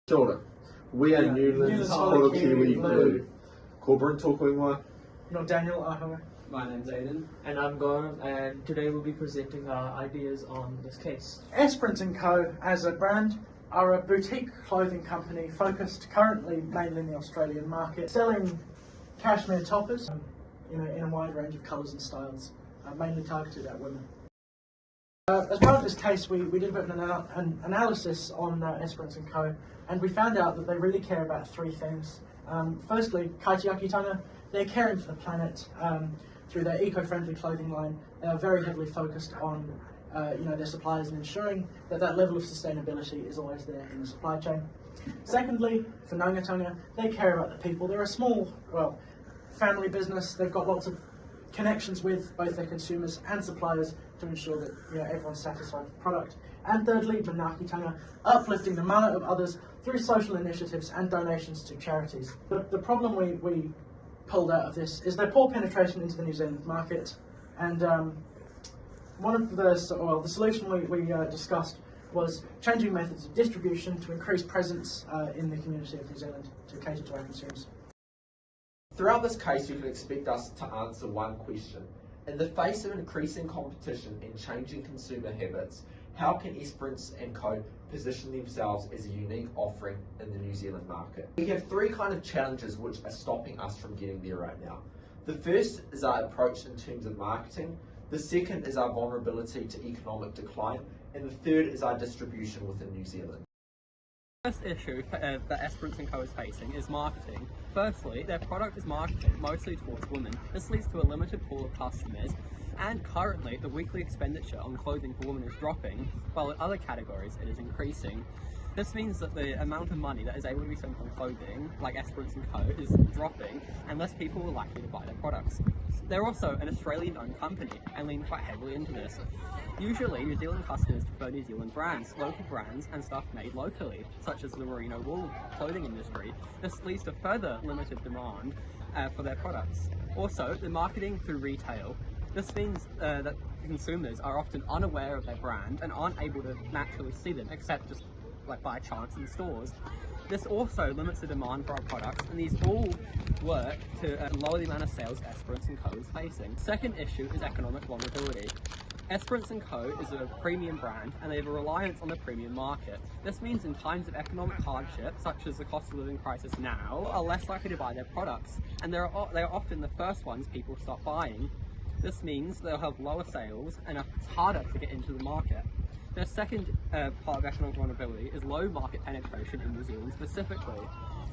Sure. We are Newlands, Horokiwi Blue. Brynn talking one. No, Daniel, Ahoe. My name's Aidan. And I'm Gaurav, and today we'll be presenting our ideas on this case. Esperance & Co. as a brand are a boutique clothing company focused currently mainly in the Australian market, selling cashmere toppers in a wide range of colours and styles, mainly targeted at women. As part of this case, we did a bit of an analysis on Esperance & Co. and we found out that they really care about three things. Firstly, kaitiakitanga, they're caring for the planet through their eco-friendly clothing line. They are very heavily focused on their suppliers and ensuring that that level of sustainability is always there in the supply chain. Secondly, for Nangatanga, they care about the people. They're a small, family business. They've got lots of connections with both their consumers and suppliers to ensure that everyone's satisfied with the product. And thirdly, Manakitanga, uplifting the mana of others through social initiatives and donations to charities. The problem we pulled out of this is their poor penetration into the New Zealand market, and one of the solution we discussed was changing methods of distribution to increase presence in the community of New Zealand to cater to our consumers. Throughout this case, you can expect us to answer one question. In the face of increasing competition and changing consumer habits, how can Esperance & Co. position themselves as a unique offering in the New Zealand market? We have three kind of challenges which are stopping us from getting there right now. The first is our approach in terms of marketing, the second is our vulnerability to economic decline, and the third is our distribution within New Zealand. The first issue that Esperance & Co. is facing is marketing. Firstly, their product is marketed mostly towards women. This leads to a limited pool of customers, and currently the weekly expenditure on clothing for women is dropping, while in other categories it is increasing. This means that the amount of money that is able to be spent on clothing, like Esperance & Co., is dropping, and less people are likely to buy their products. They're also an Australian-owned company and lean quite heavily into this. Usually, New Zealand customers prefer New Zealand brands, local brands, and stuff made locally, such as the merino wool clothing industry. This leads to further limited demand for their products. Also, the marketing through retail. This means that consumers are often unaware of their brand and aren't able to naturally see them, except just by chance in stores. This also limits the demand for our products, and these all work to lower the amount of sales Esperance & Co. is facing. Second issue is economic vulnerability. Esperance & Co. is a premium brand, and they have a reliance on the premium market. This means in times of economic hardship, such as the cost of living crisis now, are less likely to buy their products, and they are often the first ones people stop buying. This means they'll have lower sales, and it's harder to get into the market. The second part of economic vulnerability is low market penetration in New Zealand specifically.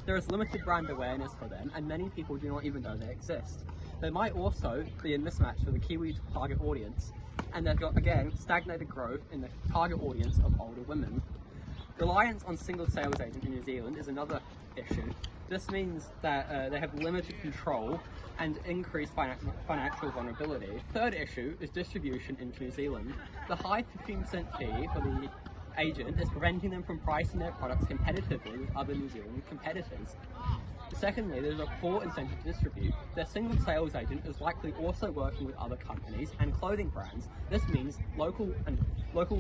There is limited brand awareness for them, and many people do not even know they exist. There might also be a mismatch for the Kiwi target audience, and they've got, again, stagnated growth in the target audience of older women. Reliance on single sales agent in New Zealand is another issue. This means that they have limited control and increased financial vulnerability. Third issue is distribution into New Zealand. The high 15% fee for the agent is preventing them from pricing their products competitively with other New Zealand competitors. Secondly, there's a poor incentive to distribute. Their single sales agent is likely also working with other companies and clothing brands. This means local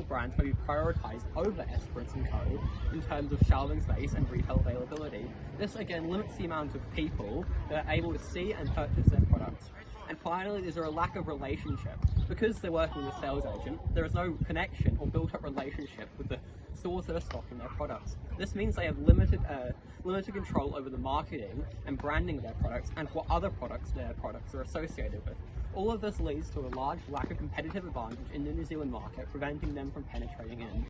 brands may be prioritised over Esperance & Co. in terms of shelving space and retail availability. This again limits the amount of people that are able to see and purchase their products. And finally, there's a lack of relationship. Because they're working with a sales agent, there is no connection or built-up relationship with the stores that are stocking their products. This means they have limited control over the marketing and branding of their products and what other products their products are associated with. All of this leads to a large lack of competitive advantage in the New Zealand market, preventing them from penetrating in.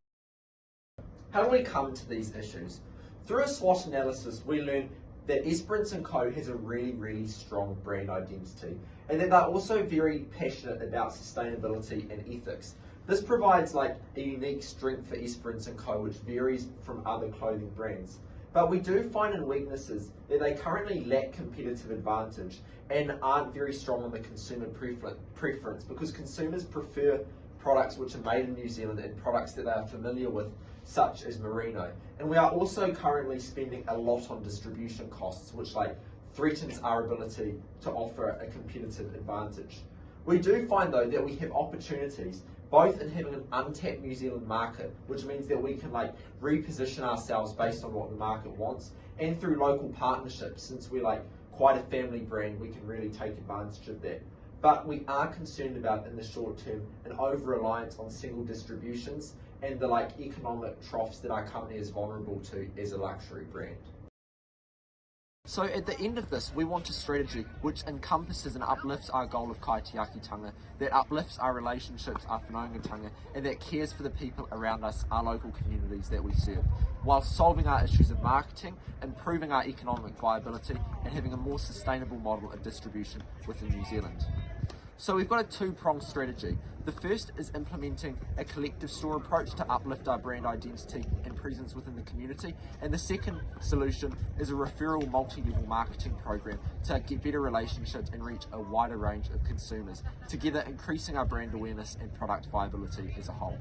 How do we come to these issues? Through a SWOT analysis, we learned that Esperance & Co. has a really strong brand identity, and that they're also very passionate about sustainability and ethics. This provides a unique strength for Esperance & Co. which varies from other clothing brands. But we do find in weaknesses that they currently lack competitive advantage and aren't very strong on the consumer preference, because consumers prefer products which are made in New Zealand and products that they are familiar with, such as merino. And we are also currently spending a lot on distribution costs, which threatens our ability to offer a competitive advantage. We do find though that we have opportunities both in having an untapped New Zealand market, which means that we can reposition ourselves based on what the market wants, and through local partnerships. Since we're quite a family brand, we can really take advantage of that. But we are concerned about, in the short term, an over-reliance on single distributions and the economic troughs that our company is vulnerable to as a luxury brand. So at the end of this, we want a strategy which encompasses and uplifts our goal of kaitiakitanga, that uplifts our relationships, our whanaungatanga, and that cares for the people around us, our local communities that we serve, while solving our issues of marketing, improving our economic viability, and having a more sustainable model of distribution within New Zealand. So we've got a two-pronged strategy. The first is implementing a collective store approach to uplift our brand identity and presence within the community. And the second solution is a referral multi-level marketing program to get better relationships and reach a wider range of consumers, together increasing our brand awareness and product viability as a whole.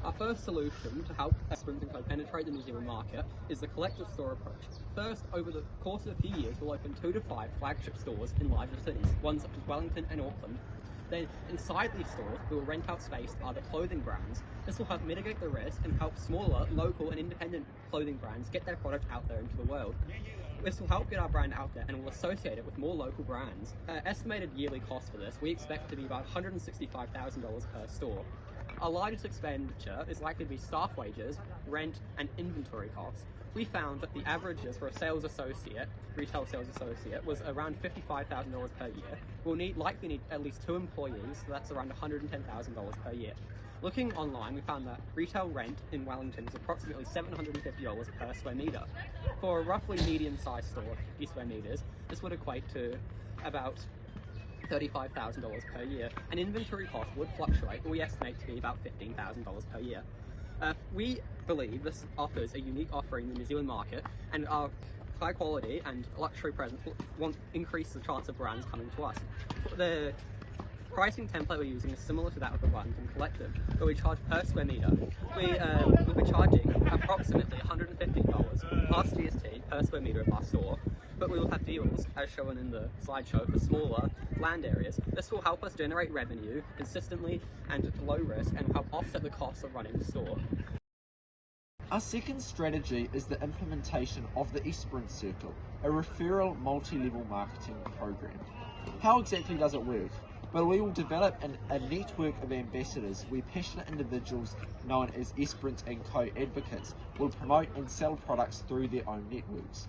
Our first solution to help Esperance & Co penetrate the New Zealand market is the collective store approach. First, over the course of a few years, we'll open 2 to 5 flagship stores in larger cities, ones such as Wellington and Auckland. Then, inside these stores, we will rent out space to other clothing brands. This will help mitigate the risk and help smaller, local and independent clothing brands get their product out there into the world. This will help get our brand out there and will associate it with more local brands. Estimated yearly cost for this, we expect to be about $165,000 per store. Our largest expenditure is likely to be staff wages, rent, and inventory costs. We found that the averages for a retail sales associate, was around $55,000 per year. We'll likely need at least 2 employees, so that's around $110,000 per year. Looking online, we found that retail rent in Wellington is approximately $750 per square metre. For a roughly medium-sized store, 50 square metres, this would equate to about $35,000 per year. An inventory cost would fluctuate, but we estimate to be about $15,000 per year. We believe this offers a unique offering in the New Zealand market, and our high quality and luxury presence will increase the chance of brands coming to us. The pricing template we're using is similar to that of the Wellington Collective, but we charge per square metre. We'll be charging approximately $150 plus GST per square metre of our store, but we will have deals, as shown in the slideshow, for smaller land areas. This will help us generate revenue consistently and at low risk, and will help offset the cost of running the store. Our second strategy is the implementation of the Esperance Circle, a referral multi-level marketing program. How exactly does it work? Well, we will develop a network of ambassadors where passionate individuals known as Esperance & Co advocates will promote and sell products through their own networks.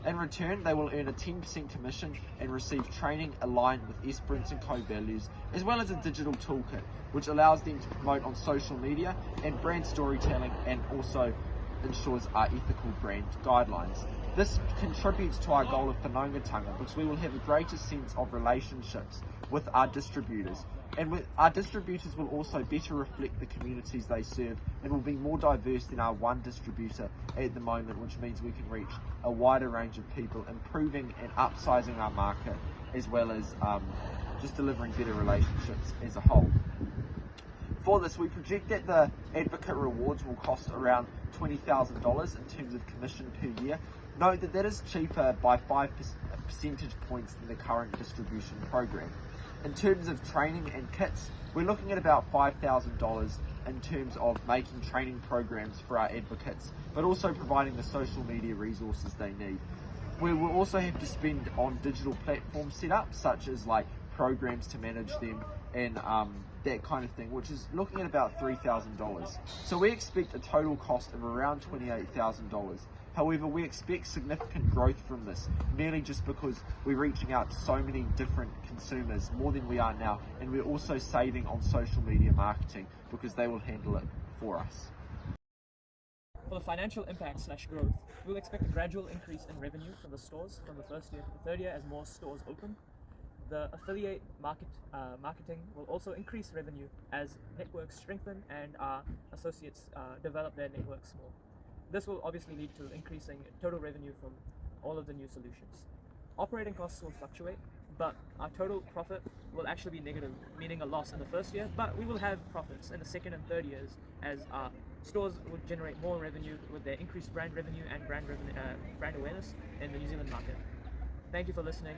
In return, they will earn a 10% commission and receive training aligned with Esperance & Co values, as well as a digital toolkit, which allows them to promote on social media and brand storytelling, and also ensures our ethical brand guidelines. This contributes to our goal of whanaungatanga, because we will have a greater sense of relationships with our distributors, and our distributors will also better reflect the communities they serve and will be more diverse than our one distributor at the moment, which means we can reach a wider range of people, improving and upsizing our market, as well as just delivering better relationships as a whole. For this, we project that the advocate rewards will cost around $20,000 in terms of commission per year. Note that is cheaper by 5 percentage points than the current distribution program. In terms of training and kits, we're looking at about $5,000 in terms of making training programs for our advocates, but also providing the social media resources they need. We will also have to spend on digital platform setup, such as programs to manage them and that kind of thing, which is looking at about $3,000. So we expect a total cost of around $28,000. However, we expect significant growth from this, merely just because we're reaching out to so many different consumers, more than we are now, and we're also saving on social media marketing because they will handle it for us. For the financial impact/growth, we'll expect a gradual increase in revenue from the stores from the first year to the third year as more stores open. The affiliate marketing will also increase revenue as networks strengthen and our associates develop their networks more. This will obviously lead to increasing total revenue from all of the new solutions. Operating costs will fluctuate, but our total profit will actually be negative, meaning a loss in the first year, but we will have profits in the second and third years as our stores will generate more revenue with their increased brand revenue and brand awareness in the New Zealand market. Thank you for listening.